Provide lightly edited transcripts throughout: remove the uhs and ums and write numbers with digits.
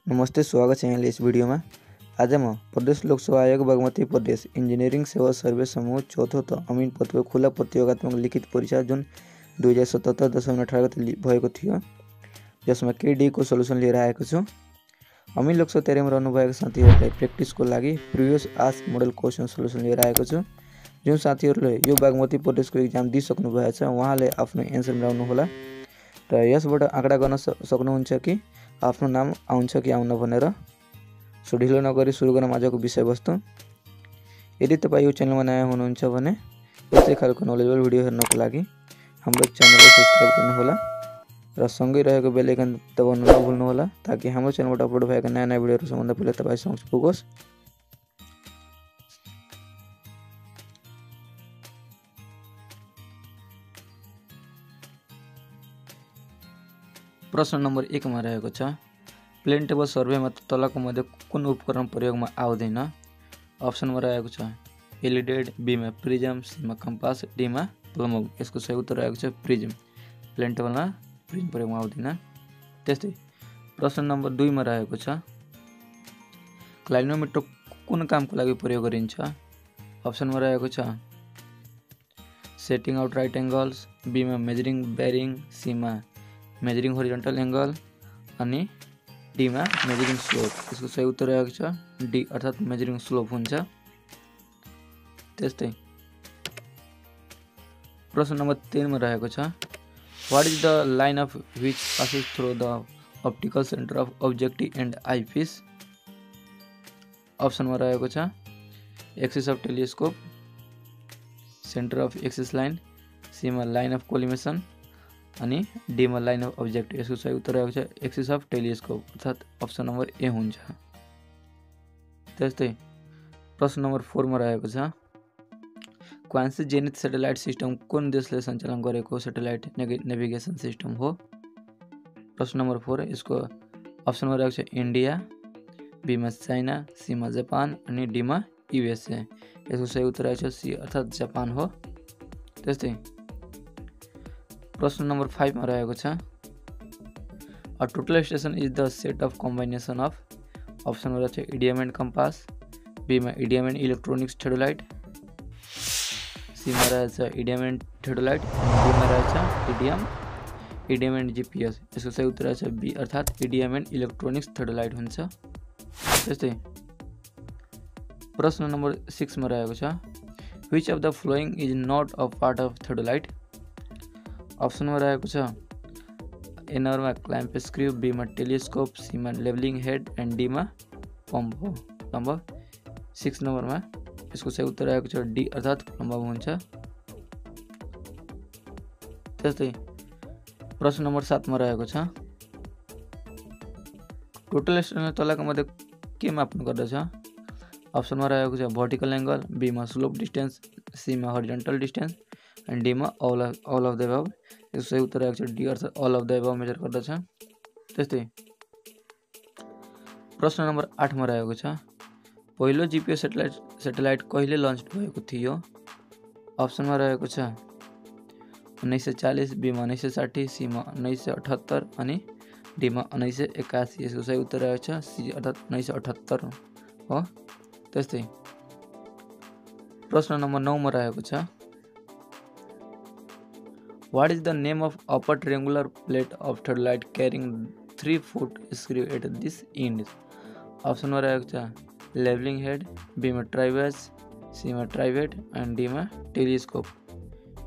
नमस्ते, स्वागत छ यहाँले यस भिडियोमा। आज म प्रदेश लोकसभा आयोग बागमती प्रदेश इंजीनियरिंग सेवा सर्वे समूह चौथो त अमीन पदको खुला प्रतियोगात्मक लिखित परीक्षा जुन 2077 दशमलव 18 गते भएको थियो, जसमा केडी को सल्युसन लिएर आएको छु। अमीन लोकसभा तयारीमा रहनुभएका साथीहरूलाई प्र्याक्टिसको लागि previous ask model question solution लिएर आएको छु। जुन साथीहरूले यो बागमती प्रदेशको एक्जाम दिइसक्नु भएछ उहाँले आफ्नो एन्सर मिलाउनु होला र यसबाट आँकडा गर्न सक्नुहुन्छ कि आफ्नो नाम आउँछ कि आउन भनेर। सो ढिलो नगरी सुरु गर्न आजको विषयवस्तु। यदि तपाईँ यो च्यानलमा नयाँ हुनुहुन्छ भने यस्तै खालको नलेजेबल भिडियो हेर्नको लागि हाम्रो च्यानललाई सब्स्क्राइब गर्नुहोला र सँगै रहेको बेल आइकन दबाउन नभुल्नुहोला ताकि हाम्रो च्यानलबाट अपलोड भएका नयाँ नयाँ भिडियोहरू सबभन्दा पहिले तपाईँ समक्ष पुगोस्। प्रश्न नम्बर 1 मा रहेको छ, प्लेन टेबल सर्वेमा तलको मध्ये कुन उपकरण प्रयोगमा आउँदैन? अप्सनमा रहेको छ एलिडेड, बीमा प्रिज्म, सीमा कम्पास, डीमा प्लम्ब। यसको सही उत्तर रहेको छ प्रिज्म। प्लेन टेबलमा प्रिज्म प्रयोगमा आउँदैन। त्यस्तै प्रश्न नम्बर 2 मा रहेको छ, क्लाइनोमिटर कुन कामको लागि प्रयोग गरिन्छ? अप्सनमा रहेको छ सेटिङ आउट राइट एङ्गल्स, बीमा मेजरिङ बेरिङ, सीमा मेजरिङ होरिजन्टल एङ्गल अनि डीमा मेजरिङ स्लोप। यसको सही उत्तर रहेको छ डी अर्थात् मेजरिङ स्लोप हुन्छ। त्यस्तै प्रश्न नम्बर 3 मा रहेको छ, what is the line of which passes through the optical centre of objective and eyepiece? अप्सनमा रहेको छ axis of telescope, centre of axis line, Seema line of collimation अनि डीमा लाइन अफ अब्जेक्टिभ। यसको सही उत्तर रहेको छ एक्सिस अफ टेलिस्कोप अर्थात् अप्सन नम्बर ए हुन्छ। त्यस्तै प्रश्न नम्बर 4 मा रहेको छ, क्वान्सी जेनिथ सेटेलाइट सिस्टम कुन देशले सञ्चालन गरेको सेटेलाइट नेभिगेसन सिस्टम हो? प्रश्न नम्बर 4 यसको अप्सनमा रहेको छ इन्डिया, बीमा चाइना, सीमा जापान अनि डीमा युएसए। यसको सही उत्तर रहेको छ सी अर्थात् जापान हो। त्यस्तै प्रश्न नम्बर 5 मा रहेको छ, a total station is the set of combination of. अप्सनमा रहेको छ इडियम एन्ड कम्पास, बीमा इडियम एन्ड इलेक्ट्रोनिक्स थेडोलाइट, सीमा रहेको छ इडियम एन्ड थेडोलाइट, डीमा रहेको छ इडियम एन्ड जिपिएस। यसको सही उत्तर रहेको छ बी अर्थात् इडियम एन्ड इलेक्ट्रोनिक्स थेडोलाइट हुन्छ। त्यस्तै प्रश्न नम्बर 6 मा रहेको छ, which of the following is not a part of theodolite? अप्सनमा रहेको छ ए नम्बरमा क्ल्याम्प स्क्रू, बीमा टेलिस्कोप, सीमा लेभलिङ हेड एन्ड डीमा प्लम्ब। 6 नम्बरमा यसको सही उत्तर रहेको छ डी अर्थात् प्लम्ब हुन्छ। त्यस्तै प्रश्न नम्बर 7 मा रहेको छ, टोटल स्टेसन तलका मध्ये के माप्नु गर्दछ? अप्सनमा रहेको छ भर्टिकल एङ्गल, बीमा स्लोप डिस्टेन्स, सीमा हरिजन्टल डिस्टेन्स एन्ड डीमा अल अफ द एबभ। यसको सही उत्तर रहेको छ डी अर्थात् all of the above measure गर्दछ। त्यस्तै प्रश्न नम्बर 8 मा रहेको छ, पहिलो जिपिएस सेटेलाइट कहिले लन्च भएको थियो? अप्सनमा रहेको छ 1940, बीमा 1960, सीमा 1978 अनि डीमा 1981। यसको सही उत्तर रहेको छ सी अर्थात् 1978 हो। त्यस्तै प्रश्न नम्बर 9 मा रहेको छ, what is the name of upper triangular plate of theodolite carrying 3 foot screw at this end? अप्सनमा रहेको छ लेभलिङ हेड, बीमा ट्राइवेज, सीमा ट्राइवेट एन्ड डीमा टेलिस्कोप।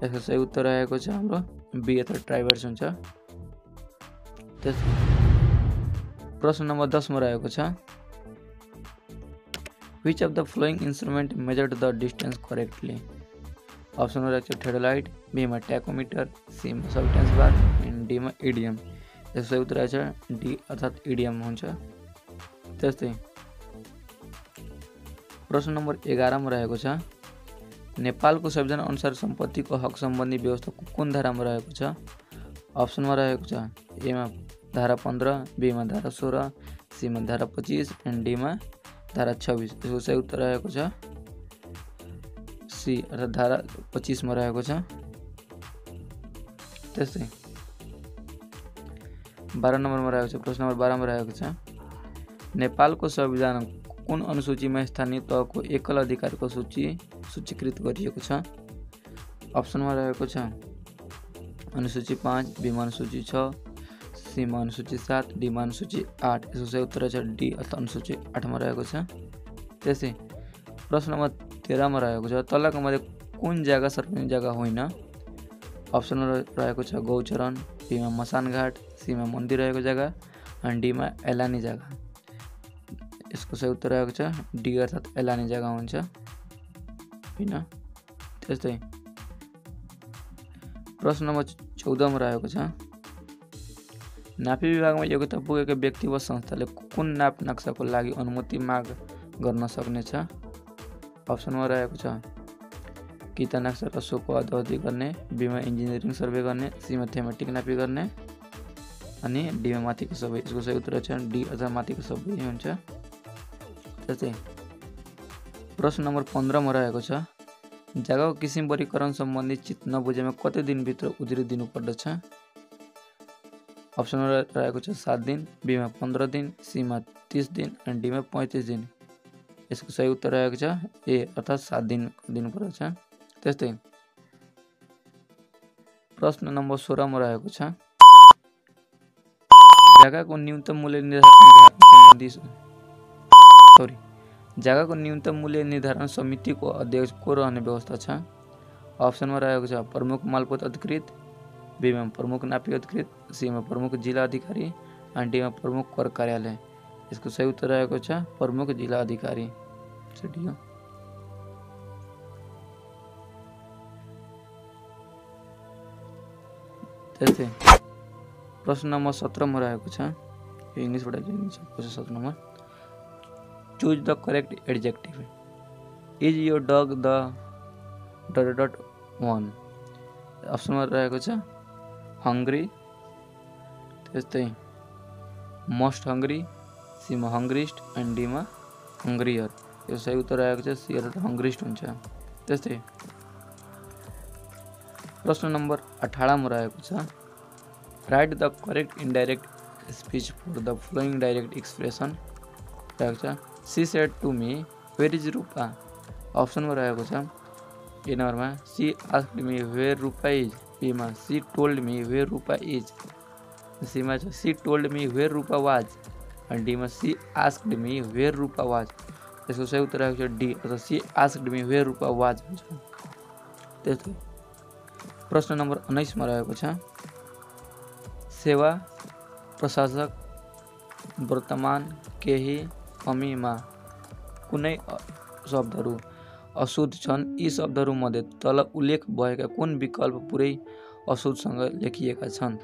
यसको सही उत्तर रहेको छ हाम्रो बी अर्थात् ट्राइवेट्स हुन्छ। त्यस्तै प्रश्न नम्बर 10 मा रहेको छ, which of the flowing instrument measured the distance correctly? अप्सनमा रहेको छ थेडोलाइट, बीमा ट्याकोमिटर, सीमा सबस्टेन्स बार एन्ड डीमा इडियम। यसको सही उत्तर रहेको छ डी अर्थात् इडियम हुन्छ। त्यस्तै प्रश्न नम्बर 11 मा रहेको छ, नेपालको संविधान अनुसार सम्पत्तिको हक सम्बन्धी व्यवस्था कुन धारामा रहेको छ? अप्सनमा रहेको छ एमा धारा 15, बीमा धारा 16, सीमा धारा 25 एन्ड डीमा धारा 26। यसको सही उत्तर रहेको छ सी अर्थात् धारा 25 मा रहेको छ। त्यस्तै 12 नम्बरमा रहेको छ, प्रश्न नम्बर 12 मा रहेको छ, नेपालको संविधान कुन अनुसूचीमा स्थानीय तहको एकल अधिकारको सूचीकृत गरिएको छ? अप्सनमा रहेको छ अनुसूची 5, बीमा अनुसूची 6, सीमा अनुसूची 7, डीमा अनुसूची 8। यसको सही उत्तर छ डी अथवा अनुसूची 8 मा रहेको छ। त्यसै प्रश्न नम्बर 13 मा रहेको छ तलका मध्ये कुन जग्गा सार्वजनिक जग्गा होइन? अप्सनमा रहेको छ गौचरण, बीमा मसानघाट, सीमा मन्दिर रहेको जग्गा अनि डीमा एलानी जग्गा। यसको सही उत्तर रहेको छ डी अर्थात् एलानी जग्गा हुन्छ हैन। त्यस्तै प्रश्न नम्बर 14 मा रहेको छ नापी विभागमा योग्यता पुगेको व्यक्ति वा संस्थाले कुन नाप नक्साको लागि अनुमति माग गर्न सक्नेछ? अप्सनमा रहेको छ किता नक्सा र सोको अध्ययन गर्ने, बीमा इन्जिनियरिङ सर्वे गर्ने, सीमा थेमेटिक नापी गर्ने अनि डीमा माथिको सबै। यसको सही उत्तर छ डी अथवा माथिको सबै हुन्छ। त्यस्तै प्रश्न नम्बर 15 मा रहेको छ जग्गाको किसिम वर्गीकरण सम्बन्धी चित्त नबुझेमा कति दिनभित्र उजुरी दिनुपर्दछ? अप्सनमा रहेको छ 7 दिन, बीमा 15 दिन, सीमा 30 दिन अनि डीमा 35 दिन। यसको सही उत्तर रहेको छ ए अर्थात् 7 दिन दिनुपर्दछ। त्यस्तै प्रश्न नम्बर 16 मा रहेको छ जग्गाको न्यूनतम मूल्य निर्धारण समितिको अध्यक्ष को रहने व्यवस्था छ? अप्सनमा रहेको छ प्रमुख मालपोत अधिकृत, बीमा प्रमुख नापी अधिकृत, सीमा प्रमुख जिल्ला अधिकारी अनि डीमा प्रमुख कर कार्यालय। यसको सही उत्तर रहेको छ प्रमुख जिल्ला अधिकारी। त्यस्तै प्रश्न नम्बर 17 मा रहेको छ इङ्ग्लिसबाट लेखिन्छ 17 number choose the correct adjective. Is your dog the ... 1। अप्सनमा रहेको छ हङ्ग्री, त्यस्तै मोस्ट हङ्ग्री, सीमा हङ्ग्रिस्ट एन्ड डीमा हङ्ग्रियर। यो सही उत्तर रहेको छ सी अर्थात् हङ्ग्रिस्ट हुन्छ। त्यस्तै प्रश्न नम्बर 18 मा रहेको छ write the correct indirect speech for the following direct expression रहेको छ she said to me where is Rupa. अप्सनमा रहेको छ ए नम्बरमा she asked me where Rupa is, बीमा she told me where Rupa is, सीमा छ she told me where Rupa was अनि डीमा she asked me where Rupa was. यसको सही उत्तर रहेको छ डी अथवा she asked me where Rupa was हुन्छ। त्यस्तै प्रश्न नम्बर 19 मा रहेको छ सेवा प्रशासक वर्तमान केही कमीमा कुनै शब्दहरू अशुद्ध छन्? यी शब्दहरू मध्ये तल उल्लेख भएका कुन विकल्प पुरै अशुद्धसँग लेखिएका छन्?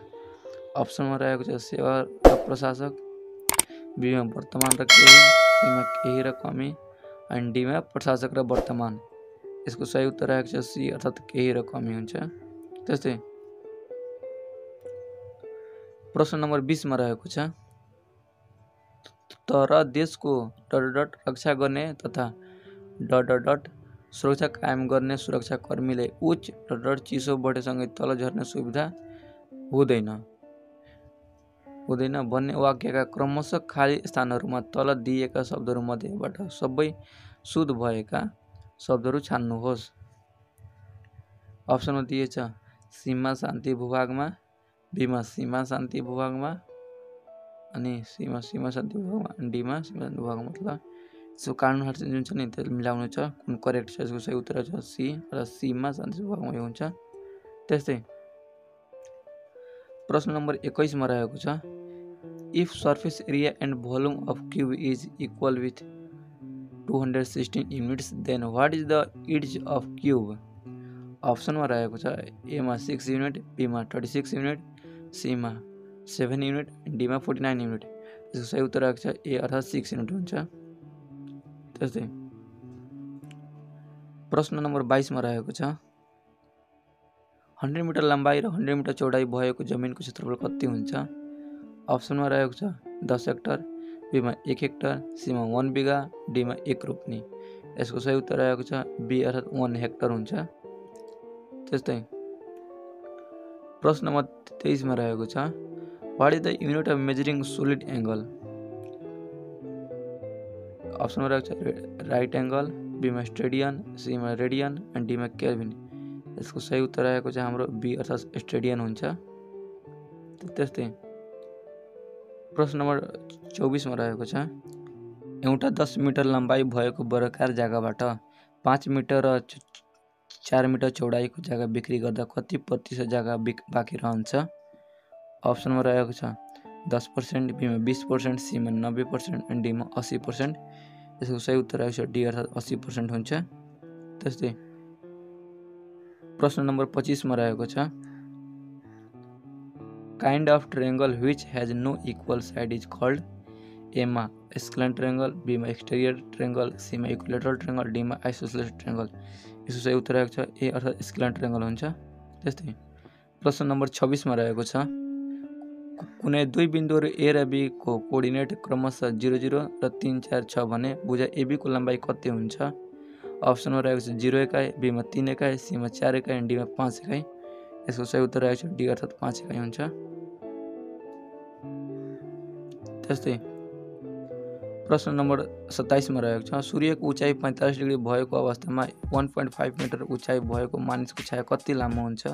अप्सनमा रहेको छ सेवा र प्रशासक, बीमा वर्तमान र केही, सीमा केही र कमी अनि डीमा प्रशासक र वर्तमान। यसको सही उत्तर रहेको छ सी अर्थात् केही र कमी हुन्छ। त्यस्तै प्रश्न नम्बर 20 मा रहेको छ तर देशको ... रक्षा गर्ने तथा ... सुरक्षा कायम गर्ने सुरक्षा कर्मीले उच्च ... चिसो बढेसँगै तल झर्ने सुविधा हुँदैन भन्ने वाक्यका क्रमशः खाली स्थानहरूमा तल दिएका शब्दहरू मध्येबाट सबै शुद्ध भएका शब्दहरू छान्नुहोस्। अप्सनमा दिएछ सीमा शान्ति भूभागमा, बीमा सीमा शान्ति भूभागमा अनि सीमा शान्ति भूभागमा अनि डीमा सीमा शान्ति भूभागमा। मतलब यसको कानुन जुन छ नि त्यसले मिलाउनु छ कुन करेक्ट छ। यसको सही उत्तर छ सी र सीमा शान्ति भूभागमा यो हुन्छ। त्यस्तै प्रश्न नम्बर 21 मा रहेको छ if surface area and volume of cube is equal with 216 units then what is the area of cube? अप्सनमा रहेको छ एमा 6 युनिट, बीमा 36 युनिट, सीमा 7 युनिट, डीमा 49 युनिट। यसको सही उत्तर रहेको छ ए अर्थात् 6 युनिट हुन्छ। त्यस्तै प्रश्न नम्बर 22 मा रहेको छ 100 मिटर लम्बाई र 100 मिटर चौडाइ भएको जमिनको क्षेत्रफल कति हुन्छ? अप्सनमा रहेको छ 10 हेक्टर, बीमा 1 हेक्टर, सीमा 1 बिघा, डीमा 1 रोप्नी। यसको सही उत्तर रहेको छ बी अर्थात् 1 हेक्टर हुन्छ। त्यस्तै प्रश्न नम्बर 23 मा रहेको छ what is the unit of measuring solid angle? अप्सनमा रहेको छ राइट एङ्गल, बीमा स्टेडियन, सीमा रेडियन एन्ड डीमा केल्भिन। यसको सही उत्तर आएको छ हाम्रो बी अर्थात् स्टेडियन हुन्छ। त्यस्तै प्रश्न नम्बर 24 मा रहेको छ एउटा 10 मिटर लम्बाइ भएको वर्गाकार जग्गाबाट 5 मिटर र 4 मिटर चौडाइको जग्गा बिक्री गर्दा कति प्रतिशत जग्गा बाँकी रहन्छ? अप्सनमा रहेको छ 10%, बीमा 20%, सीमा 90% एन्ड डीमा 80%। यसको सही उत्तर आएको छ डी अर्थात् 80% हुन्छ। त्यस्तै प्रश्न नम्बर 25 मा रहेको छ kind of triangle which has no equal side is called? A मा स्क्लेन ट्रायंगल, बी मा एक्सटेरियर ट्रायंगल, सी मा इक्विलेटरल ट्रायंगल, डी मा आइसोसेलेस ट्रायंगल। यसको सही उत्तर आएको छ ए अर्थात् स्क्लेन ट्रायंगल हुन्छ। त्यस्तै प्रश्न नम्बर 26 मा रहेको छ कुनै दुई बिन्दुहरू ए र बी को कोअर्डिनेट क्रमशः 0 0 र 3 4 छ भने भुजा एबी को लम्बाइ कति हुन्छ? अप्सनमा रहेको छ 0 एकाइ, बी मा 3 एकाइ, सी मा 4 एकाइ एन्ड डी मा 5 एकाइ। यसको सही उत्तर आएको छ डी अर्थात् 5 एकाइ हुन्छ। त्यस्तै प्रश्न नम्बर 27 मा रहेको छ सूर्यको उचाइ 45 डिग्री भएको अवस्थामा 1.5 मिटर उचाइ भएको मानिसको छाया कति लामो हुन्छ?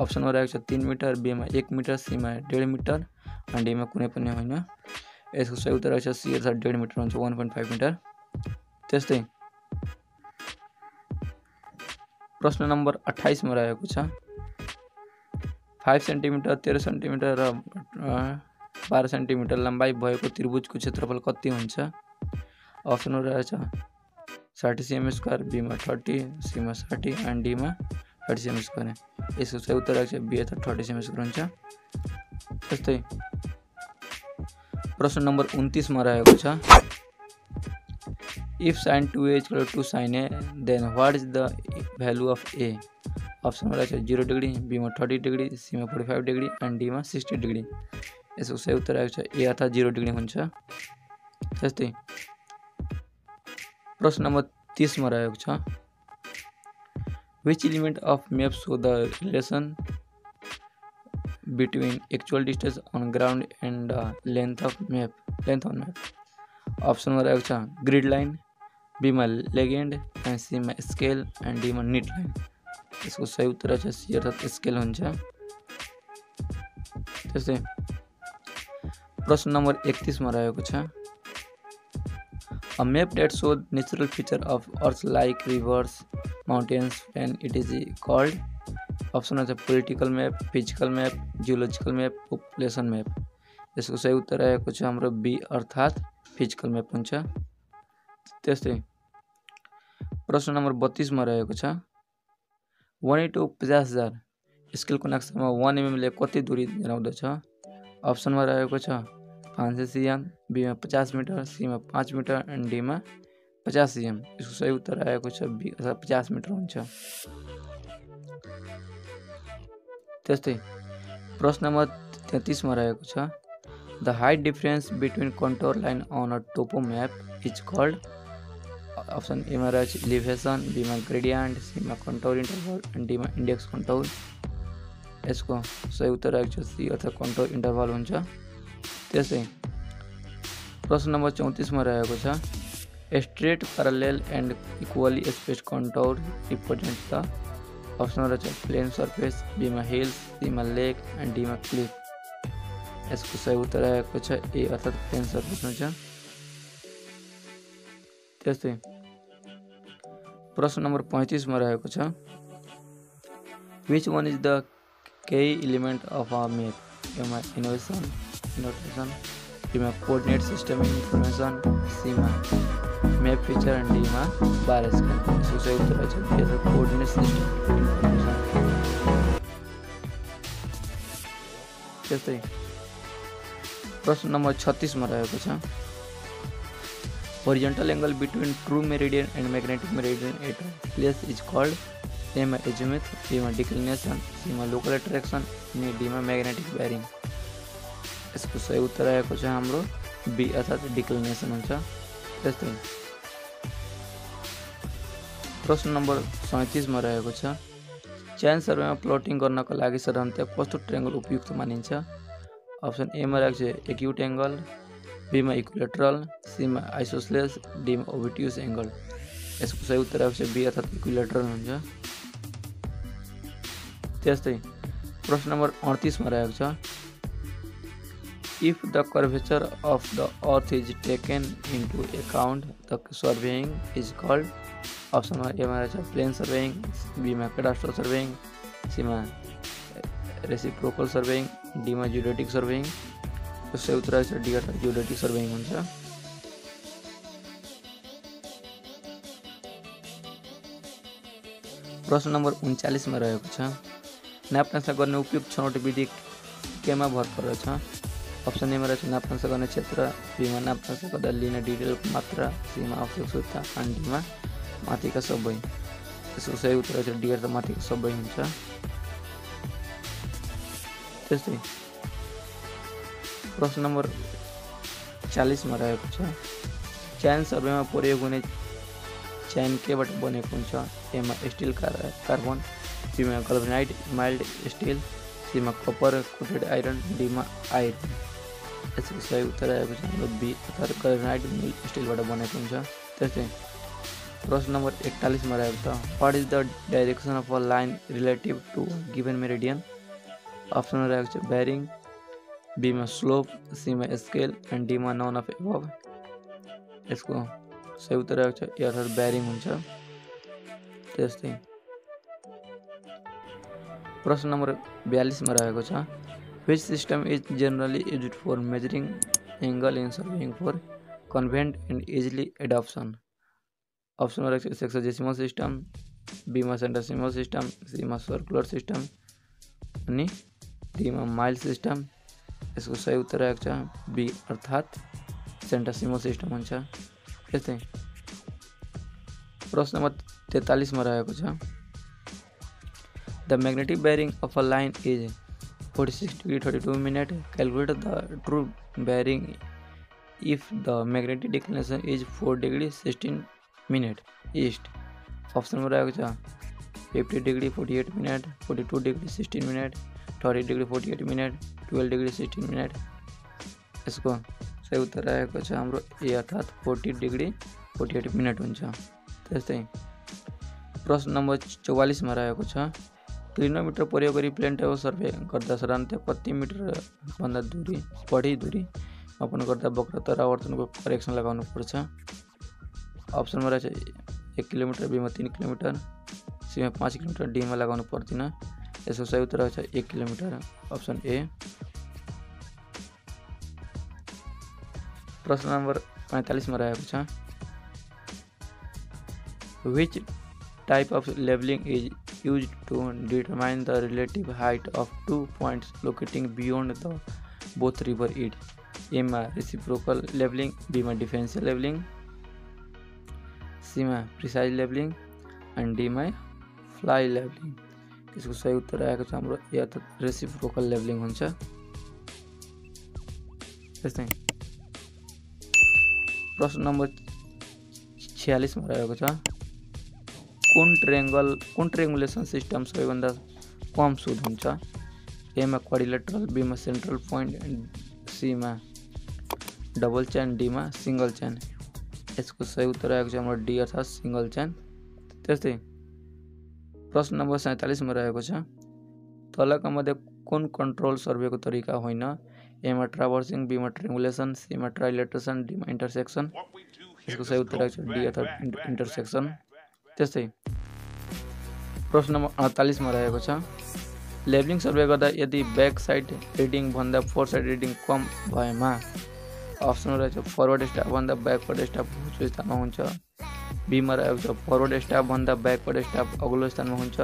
अप्सनमा रहेको छ 3 मिटर, बी मा 1 मिटर, सी मा 1.5 मिटर एन्ड डी मा कुनै पनि होइन। यसको सही उत्तर आएको छ सी अर्थात् 1.5 मिटर हुन्छ, 1.5 मिटर। त्यस्तै प्रश्न नम्बर 28 मा रहेको छ 5 सेन्टिमिटर, 13 सेन्टिमिटर र 12 सेन्टिमिटर लम्बाइ भएको त्रिभुजको क्षेत्रफल कति हुन्छ? अप्सनमा रहेको छ 30 cm², बी मा 30, सी मा 60 एन्ड डी मा 30 cm²। यसको सही उत्तर आएको छ बी अर्थात् 30 cm² हुन्छ। त्यस्तै प्रश्न नम्बर 29 मा रहेको छ if sin 2a = 2 sin a then what is the value of a? अप्सनमा रहेको छ 0 डिग्री, बी मा 30 डिग्री, सी मा 45 डिग्री एन्ड डी मा 60 डिग्री। यसको सही उत्तर आएको छ ए अर्थात् 0 डिग्री हुन्छ। त्यस्तै प्रश्न नम्बर 30 मा रहेको छ which element of map show the relation between actual distance on ground and length on map? अप्सनमा रहेको छ ग्रिड लाइन, बी मा लेगेन्ड एन्ड सी मा स्केल एन्ड डी मा निट लाइन। यसको सही उत्तर छ सी अर्थात् स्केल हुन्छ। त्यस्तै प्रश्न नम्बर 31 मा रहेको छ a map that shows natural feature of earth like rivers, mountains and it is called? Option छ political map, physical map, geological map, population map. यसको सही उत्तर आएको छ हाम्रो बी अर्थात् फिजिकल म्याप हुन्छ। त्यस्तै प्रश्न नम्बर 32 मा रहेको छ 1:50,000 स्केलको नक्सामा 1 mm ले कति दूरी जनाउँदछ? अप्सनमा रहेको छ 500 cm, बी मा 50 मिटर, सी मा 5 मिटर एन्ड डी मा 50 cm। यसको सही उत्तर आएको छ बी अर्थात् 50 मिटर हुन्छ। त्यस्तै प्रश्न नम्बर 33 मा रहेको छ the height difference between contour line on a topo map is called? Option A मा रहेको छ इलिभेसन, बी मा ग्रेडियन्ट, सी मा कन्टोर इन्टरभल एन्ड डी मा इन्डेक्स कन्टोर। यसको सही उत्तर आएको छ सी अर्थात् कन्टोर इन्टरभल हुन्छ। त्यस्तै प्रश्न नम्बर 34 मा रहेको छ straight parallel and equally spaced contour represent the. अप्सनमा रहेको छ प्लेन सर्फेस, बी मा हिल्स, सी मा लेक एन्ड डी मा क्लिफ। यसको सही उत्तर आएको छ ए अर्थात् प्लेन सर्फेस हुन्छ। त्यस्तै प्रश्न नम्बर 35 मा रहेको छ which one is the key element of a map? ए मा इनोभेसन, बी मा कोअर्डिनेट सिस्टम इन्फर्मेसन, सी मा मैप फीचर एंड डी मा बार स्केल। इसको सही उत्तर है कोऑर्डिनेट सिस्टम इन्फर्मेसन। त्यस्तै प्रश्न नम्बर 36 मा रहेको छ horizontal angle between true meridian and magnetic meridian at a place is called? ए मा azimuth, बी मा declination, सी मा local attraction, डी मा magnetic bearing। यसको सही उत्तर आएको छ हाम्रो बी अर्थात् डिक्लिनेसन हुन्छ। त्यस्तै प्रश्न नम्बर 37 मा रहेको छ चयन सर्वेमा प्लटिङ गर्नको लागि साधारणतया कस्तो ट्रायंगल उपयुक्त मानिन्छ? अप्सन ए मा रहेको छ एक्युट एंगल, बीमा इक्विलेटरल, सीमा आइसोसेलेस, डीमा ओबिट्युस एंगल। यसको सही उत्तर आएको छ बी अर्थात् इक्विलेटरल हुन्छ। त्यस्तै प्रश्न नम्बर 38 मा रहेको छ if the curvature of the earth is taken into account the surveying is called. अप्सनमा एमा रहेछ प्लेन सर्वेइङ, बीमा क्याडास्ट्रल सर्वेइङ, सीमा रेसिप्रोकल सर्वेइङ, डीमा जियोडेटिक सर्वेइङ। सही उत्तर आएको छ डी अर्थात् जियोडेटिक सर्वेइङ हुन्छ। प्रश्न नम्बर 39 मा रहेको छ नापनासा गर्ने उपयुक्त छनौट विधि केमा भर पर्दछ। अप्सन एमा रहेछ नापनासा गर्ने क्षेत्र, बीमा नापनासा गर्दा लिने डिटेलको मात्रा, सीमा आवश्यकता, अनि डीमा माथिका सबै। यसको सही उत्तर रहेछ डी अर्थात् माथिका सबै हुन्छ। त्यस्तै प्रश्न नम्बर 40 मा रहेको छ चयन सर्वेमा प्रयोग हुने चयन केबाट बनेको हुन्छ। एमा स्टिल कार्बन, बीमा गल्भनाइड माइल्ड स्टिल, सीमा कपर कोटेड आइरन, डीमा आइरन। यसको सही उत्तर आएको छ हाम्रो बी अर्थात् गल्भनाइड मिल स्टिलबाट बनेको हुन्छ। त्यस्तै प्रश्न नम्बर 41 मा रहेको छ what is the direction of a line relative to given meridian. अप्सनमा रहेको छ बेरिङ, बीमा स्लोप, सीमा स्केल, एन्ड डीमा नन अफ एबभ। यसको सही उत्तर आएको छ ए अर्थात् बेरिङ हुन्छ। त्यस्तै प्रश्न नम्बर 42 मा रहेको छ which system is generally used for measuring angle in surveying for convenient and easily adoption. अप्सनमा रहेको छ सेक्सोजेसिमल सिस्टम, बीमा सेन्टासिमल सिस्टम, सीमा सर्कुलर सिस्टम, अनि डीमा माइल सिस्टम। यसको सही उत्तर आएको छ बी अर्थात् सेन्टासिमल सिस्टम हुन्छ। त्यस्तै प्रश्न नम्बर 43 मा रहेको छ the magnetic bearing of a line is 46 degree 32 minute. Calculate the true bearing if the magnetic declination is 4 degree 16 minute east. अप्सनमा रहेको छ 50 degree 48 minute, 42 degree 16 minute, 30 degree 48 minute, 12 degree 16 minute. यसको सही उत्तर आएको छ हाम्रो ए अर्थात् 40 डिग्री 48 मिनट हुन्छ। त्यस्तै प्रश्न नम्बर 44 मा रहेको छ क्लिनोमिटर प्रयोग गरी प्लेन टेबल सर्वे गर्दा साधारणतः कति मिटर भन्दा बढी दूरी मापन गर्दा वक्रता र आवर्तनको करेक्सन लगाउनु पर्छ। अप्सनमा रहेछ 1 किलोमिटर, बीमा 3 किलोमिटर, सीमा 5 किलोमिटर, डीमा लगाउनु पर्दैन। यसको सही उत्तर रहेछ 1 किलोमिटर अप्सन ए। प्रश्न नम्बर 45 मा रहेको छ which type of labelling is used to determine the relative height of 2 points locating beyond the both river id। एमा reciprocal leveling, बीमा differential leveling, Seema precise leveling, and डीमा fly leveling। यसको सही उत्तर आएको छ हाम्रो या त reciprocal leveling हुन्छ। त्यस्तै प्रश्न नम्बर 46 मा रहेको छ कुन ट्रिएङ्गुलेसन सिस्टम सबैभन्दा कम सुद हुन्छ। एमा क्वाड्रिलेटरल, बीमा सेन्ट्रल पोइन्ट, सीमा डबल चेन, डीमा सिंगल चेन। यसको सही उत्तर आएको छ हाम्रो डी अर्थात् सिंगल चेन। त्यस्तै प्रश्न नम्बर 47 मा रहेको छ तलका मध्ये कुन कन्ट्रोल सर्वेको तरिका होइन। एमा ट्राभर्सिङ, बीमा ट्रिएङ्गुलेसन, सीमा ट्राइलेटरेसन, डीमा इन्टरसेक्सन। यसको सही उत्तर आएको छ डी अर्थात् इन्टरसेक्सन। त्यस्तै प्रश्न नम्बर 48 मा रहेको छ लेबलिङ सर्वे गर्दा यदि ब्याक साइड रिडिङ भन्दा फोर साइड रिडिङ कम भएमा। अप्सन रहेछ फरवर्ड स्टाफ भन्दा ब्याकवर्ड स्टाफ उच्च स्थानमा हुन्छ, बीमा रहेको छ फरवर्ड स्टाफ भन्दा ब्याकवर्ड स्टाफ अग्लो स्थानमा हुन्छ,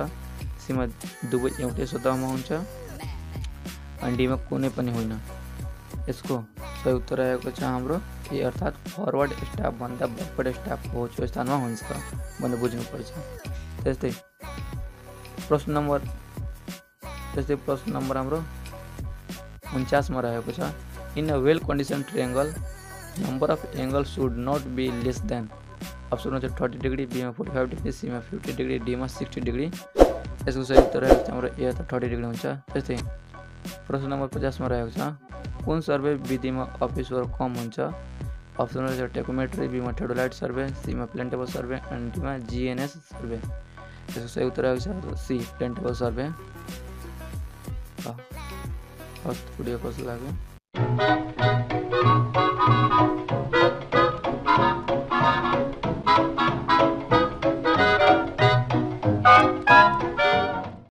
सीमा दुवै एउटै सतहमा हुन्छ, अनि डीमा कुनै पनि होइन। यसको सही उत्तर आएको छ हाम्रो ए अर्थात् फरवर्ड स्टाफ भन्दा ब्याकवर्ड स्टाफ उच्च स्थानमा हुन्छ भनेर बुझ्नुपर्छ। त्यस्तै प्रश्न नम्बर हाम्रो 49 मा रहेको छ in a well condition triangle number of angle should not be less than. Option हुन्छ 30 डिग्री, बीमा 45 डिग्री, सीमा 50 डिग्री, डीमा 60 डिग्री। यसको सही उत्तर रहेको छ हाम्रो ए अर्थात् 30 डिग्री हुन्छ। त्यस्तै प्रश्न नम्बर 50 मा रहेको छ कुन सर्वे विधिमा अफिस वर्क कम हुन्छ? अप्सनल छ टेकोमेट्री, बीमा थेडोलाइट सर्वे, सीमा प्लेन टेबल सर्वे एन्ड डीमा जीएनएस सर्वे। यसको सही उत्तर आएको छ C plane table survey. First video कस्तो लाग्यो?